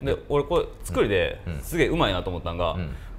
で俺これ作りですげえうまいなと思ったんが、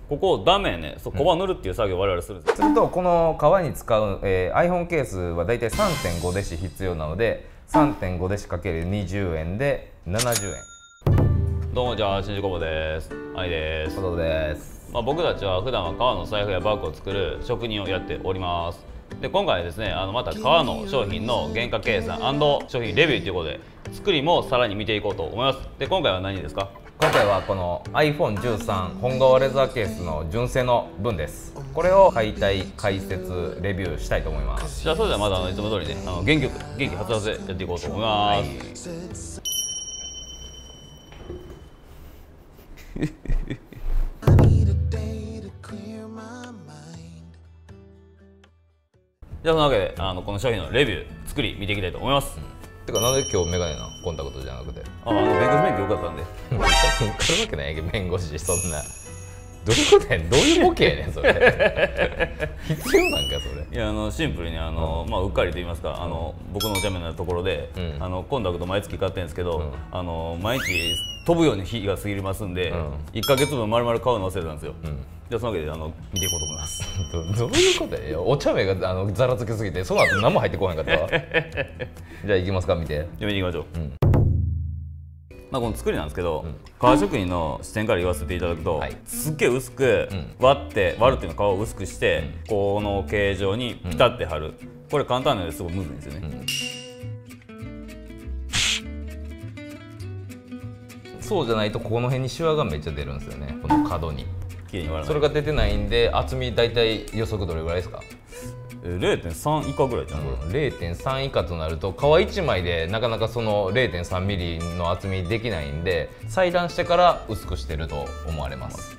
ここ断面ね、コバ塗るっていう作業を我々するんですよ。するとこの革に使う、iPhone ケースはだいたい 3.5 デシ必要なので 3.5 デシ ×20 円で70円。どうも、じゃあ新宿工房です。愛です。ことです。僕たちは普段は革の財布やバッグを作る職人をやっております。で今回はですね、また革の商品の原価計算&商品レビューということで作りもさらに見ていこうと思います。で今回は何ですか？今回はこの iPhone13 本革レザーケースの純正の分です。これを解体解説レビューしたいと思います。じゃあそれではまたいつも通りね、元気はつらせやっていこうと思います。じゃあそのわけでこの商品のレビュー作り見ていきたいと思います。てかなんで今日メガネなの？コンタクトじゃなくて。弁護士免許よかったんで。分かるわけないけど弁護士そんな。どういうことやねん、どういうボケやねんそれ。必要なんかそれ。いやシンプルにうっかりと言いますか僕のお茶目なところで、コンタクト毎月買ってるんですけど、毎日飛ぶように日が過ぎますんで、1ヶ月分丸々買うの忘れたんですよ。じゃあそのわけで見ていこうと思います。どういうことや？お茶目がざらつきすぎてその後何も入ってこへんかったわ。じゃあ行きますか、見て。見ていきましょう。この作りなんですけど、革職人の視点から言わせていただくと、すっげえ薄く割るっていうのは皮を薄くして、この形状にピタッて貼る。これ簡単なのですごいむずいんですよね。そうじゃないとここの辺にシワがめっちゃ出るんですよね、この角に。綺麗に割らない。それが出てないんで、厚み大体予測どれぐらいですか？0.3 以下ぐらいじゃん、これ。0.3 以下となると皮1枚でなかなかその 0.3 ミリの厚みできないんで、裁断してから薄くしてると思われます。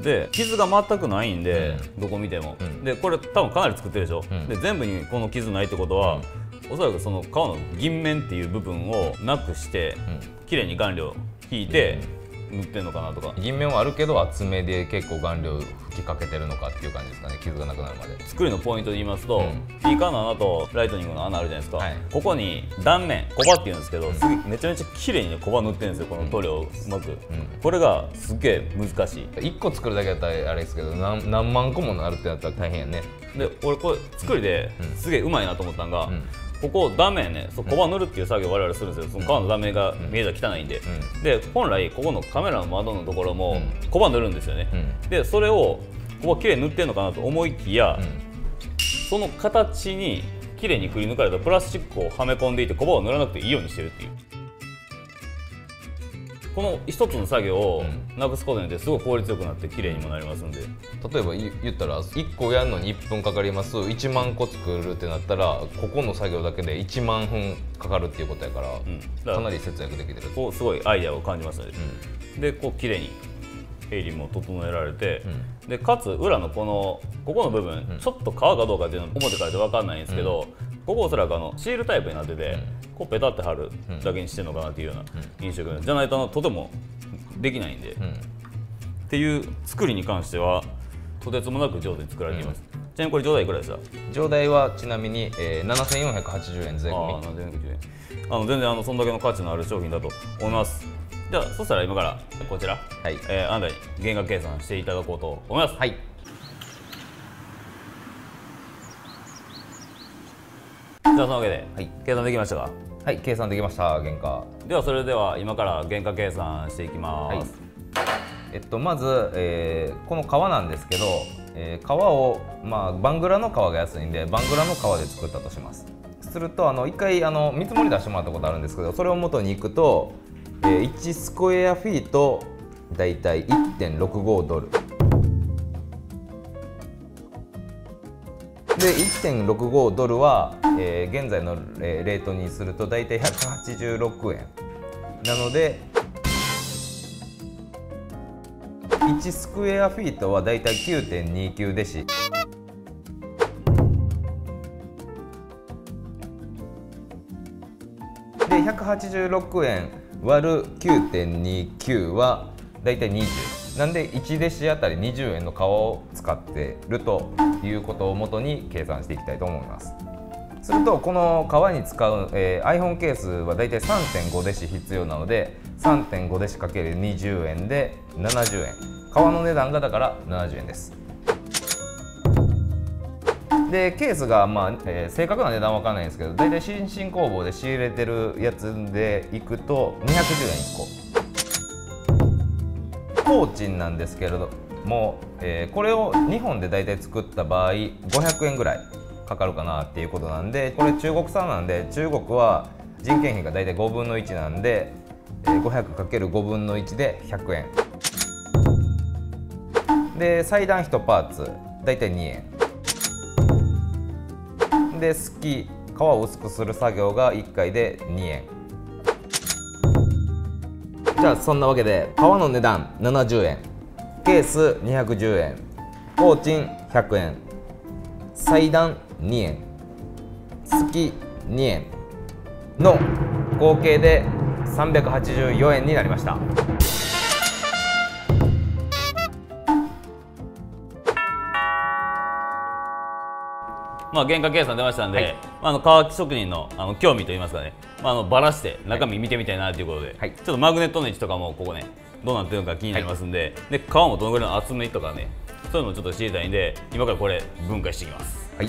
で傷が全くないんで、どこ見ても、でこれ多分かなり作ってるでしょ、で全部にこの傷ないってことは、おそらくその皮の銀面っていう部分をなくして、綺麗に顔料引いて塗ってんのかなとか。銀面はあるけど厚めで結構顔料吹きかけてるのかっていう感じですかね、傷がなくなるまで。作りのポイントで言いますと、ピーカーの穴とライトニングの穴あるじゃないですか、ここに断面コバっていうんですけど、めちゃめちゃ綺麗にコバ塗ってるんですよ、この塗料をうまく。これがすっげえ難しい。1個作るだけだったらあれですけど、何万個もなるってなったら大変やね。で俺これ作りですげえうまいなと思ったんが、ここ断面ね、コバ塗るっていう作業を我々するんですよ。その革の断面が見えたら汚いんで、で本来ここのカメラの窓のところもコバ塗るんですよね。でそれをここ綺麗に塗ってるのかなと思いきや、その形に綺麗にくり抜かれたプラスチックをはめ込んでいて、コバを塗らなくていいようにしてるっていう。この一つの作業をなくすことによってすごい効率よくなって綺麗にもなりますんで。例えば言ったら1個やるのに1分かかります、1万個作るってなったらここの作業だけで1万分かかるっていうことやから、かなり節約できてる。こうすごいアイデアを感じましたね。でこう綺麗にヘイリーも整えられて、でかつ裏のここの部分、ちょっと皮かどうかっていうのは表からで分かんないんですけど、ここおそらくシールタイプになってて、こうペタって貼るだけにしてるのかなっていうような印象じゃないととてもできないんで、っていう作りに関してはとてつもなく上手に作られています。ちなみにこれ上代いくらでした？上代はちなみに、7480円税込み。全然そんだけの価値のある商品だと思います。じゃあそしたら今からこちら、あなたに原価計算していただこうと思います。じゃあそのわけで、計算できましたか？はい、計算できました、原価。ではそれでは今から原価計算していきます。まず、この革なんですけど、革をバングラの革が安いんでバングラの革で作ったとします。すると一回見積もり出してもらったことあるんですけど、それを元にいくと、1スクエアフィートだいたい 1.65 ドルで、1.65 ドルは、現在のレートにするとだいたい186円なので、1スクエアフィートはだいたい 9.29 デシで、186円割る 9.29 はだいたい20なんで、1デシあたり20円の革を使っているということをもとに計算していきたいと思います。するとこの革に使う、iPhone ケースはだいたい 3.5 デシ必要なので3.5 デシかける20円で70円。革の値段がだから70円です。でケースが、正確な値段は分かんないんですけど、大体新進工房で仕入れてるやつでいくと210円1個。工賃なんですけれども、これを日本で大体作った場合500円ぐらいかかるかなっていうことなんで、これ中国産なんで、中国は人件費が大体5分の1なんで、500×5 分の1で100円で、裁断1パーツ大体2円で、皮を薄くする作業が1回で2円。じゃあそんなわけで、皮の値段70円、ケース210円、工賃100円、裁断2円、2円の合計で384円になりました。原価計算出ましたんで、革職人の興味といいますかね、ばらして中身見てみたいなということで、ちょっとマグネットの位置とかもここね、どうなってるのか気になりますんで、で皮もどのぐらいの厚みとかね、そういうのもちょっと知りたいんで、今からこれ分解していきます。はい。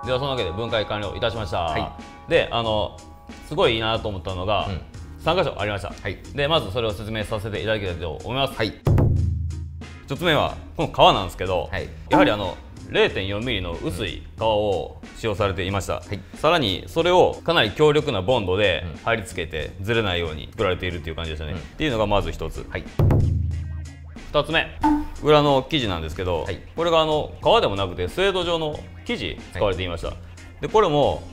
ではそのわけで分解完了いたしました。ですごいいいなと思ったのが、3箇所ありました。でまずそれを説明させていただきたいと思います。1つ目はこの皮なんですけど、やはり0.4 ミリの薄い皮を使用されていました。さらにそれをかなり強力なボンドで貼り付けてずれないように作られているという感じでしたね。っていうのがまず1つ。2つ目、裏の生地なんですけど、これが革でもなくてスウェード状の生地使われていました。でこれも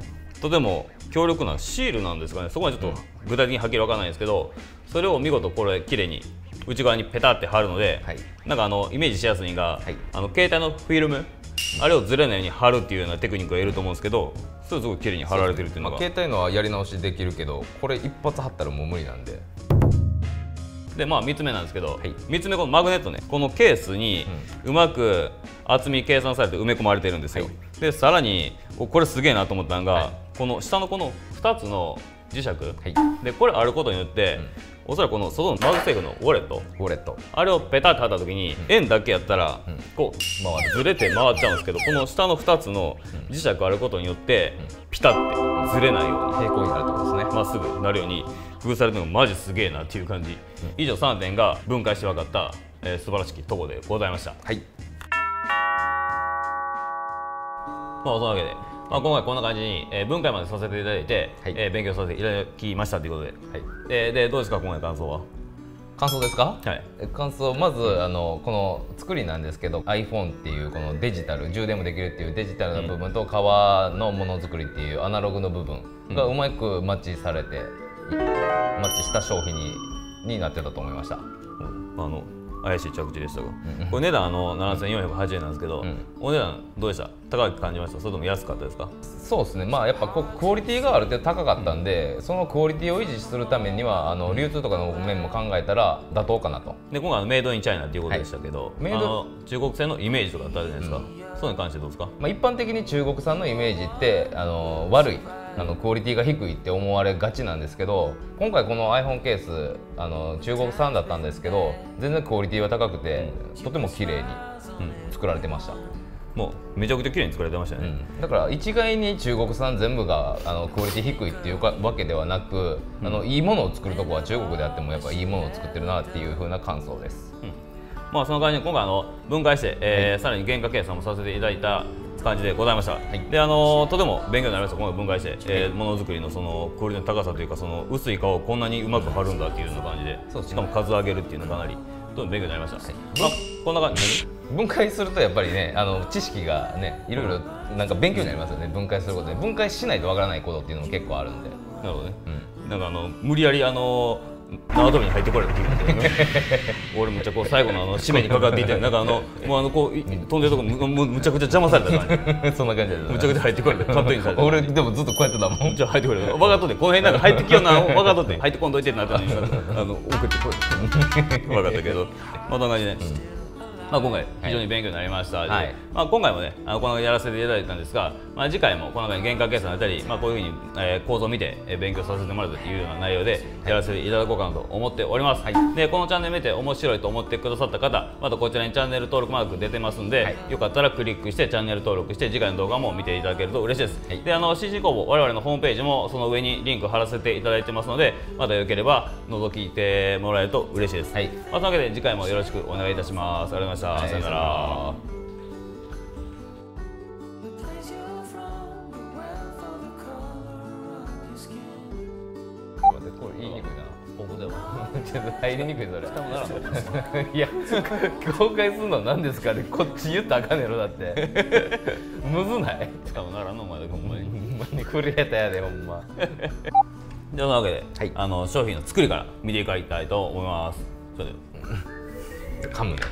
とても強力なシールなんですかね、そこはちょっと具体的にはっきり分からないんですけど、それを見事これ綺麗に内側にペタって貼るので、なんかイメージしやすいのが、携帯のフィルム、あれをずれないように貼るっていうようなテクニックがいると思うんですけど、それすごく綺麗に貼られてるっていうのが、携帯のはやり直しできるけど、これ一発貼ったらもう無理なんで。で3つ目なんですけど、3つ目このマグネットね、このケースにうまく厚み計算されて埋め込まれてるんですよ。でさらにこれすげえなと思ったのが、この下のこの2つの磁石、でこれあることによって、おそらくこの外のマグセーフのウォレットあれをペタッと貼った時に、円だけやったらこうずれて回っちゃうんですけど、この下の2つの磁石あることによってピタッてずれないように平行になるってことですね、まっすぐなるように工夫されてるのがマジすげえなっていう感じ。以上3点が分解して分かった、素晴らしきとこでございました。そのわけで、今回こんな感じに、分解までさせていただいて、勉強させていただきましたということで、でどうですか今回感想は。感想ですか？感想、まずこの作りなんですけど、 iPhone っていうこのデジタル、充電もできるっていうデジタルな部分と、革のものづくりっていうアナログの部分がうまくマッチされて、マッチした商品になってたと思いました。怪しい着地でしたが、これ値段7480円なんですけど、お値段どうでした？高く感じました？それとも安かったですか？そうですね、やっぱクオリティがある程度高かったんで、そのクオリティを維持するためには流通とかの面も考えたら妥当かなと。で今回メイドインチャイナっていうことでしたけど、中国製のイメージとかあったじゃないですか、そうに関してどうですか？一般的に中国産のイメージって悪いクオリティが低いって思われがちなんですけど、今回この iPhone ケース中国産だったんですけど、全然クオリティは高くて、とても綺麗に作られてました。もうめちゃくちゃ綺麗に作られてましたね。だから一概に中国産全部がクオリティ低いっていうわけではなく、いいものを作るとこは中国であってもやっぱいいものを作ってるなっていう風な感想です。その感じで今回分解して、さらに原価計算もさせていただいた感じでございました。でとても勉強になりました。今回分解して、ものづくりのそのクオリティの高さというか、その薄い皮をこんなにうまく貼るんだっていうような感じで、しかも数上げるっていうのがかなりとても勉強になりました。こんな感じ。分解するとやっぱりね、知識がねいろいろなんか勉強になりますよね。分解することで分解しないとわからないことっていうのも結構あるんで。なるほどね、なんか無理やり縄跳びに入ってこられた気分で俺むっちゃこう最後の締めにかかっていてなんかもうこう飛んでるとこむちゃくちゃ邪魔された感じそんな感じです。むちゃくちゃ入ってこられて勝手にされて俺でもずっとこうやってたもん。じゃあ入ってこられて分かっとってこの辺なんか入ってきような分かっとって入ってこんといてってなったのに送ってこい分かったけどまあそんな感じで、まあ今回非常に勉強になりました。はい、まあ今回もねこのやらせていただいたんですが、まあ次回もこの中に原価計算だったり、まあこういうふうに構造を見て勉強させてもらうというような内容でやらせていただこうかなと思っております。はい、でこのチャンネル見て面白いと思ってくださった方、またこちらにチャンネル登録マーク出てますんで、はい、よかったらクリックしてチャンネル登録して次回の動画も見ていただけると嬉しいです。はい、でCC 工房我々のホームページもその上にリンク貼らせていただいてますので、またよければ覗いてもらえると嬉しいです。はい、まあそのわけで次回もよろしくお願いいたします。ありがとうございました。さよなら。これ言いにくいな。僕でもちょっと入りにくいそれ。多分ならいや公開するの何ですかね。こっち言ったらあかんねやろだって。むずない。多分ならんのお前だほんまに。ほんまにクリエイターやでほんま。そのわけで、はい、商品の作りから見ていきたいと思います。それで噛むね。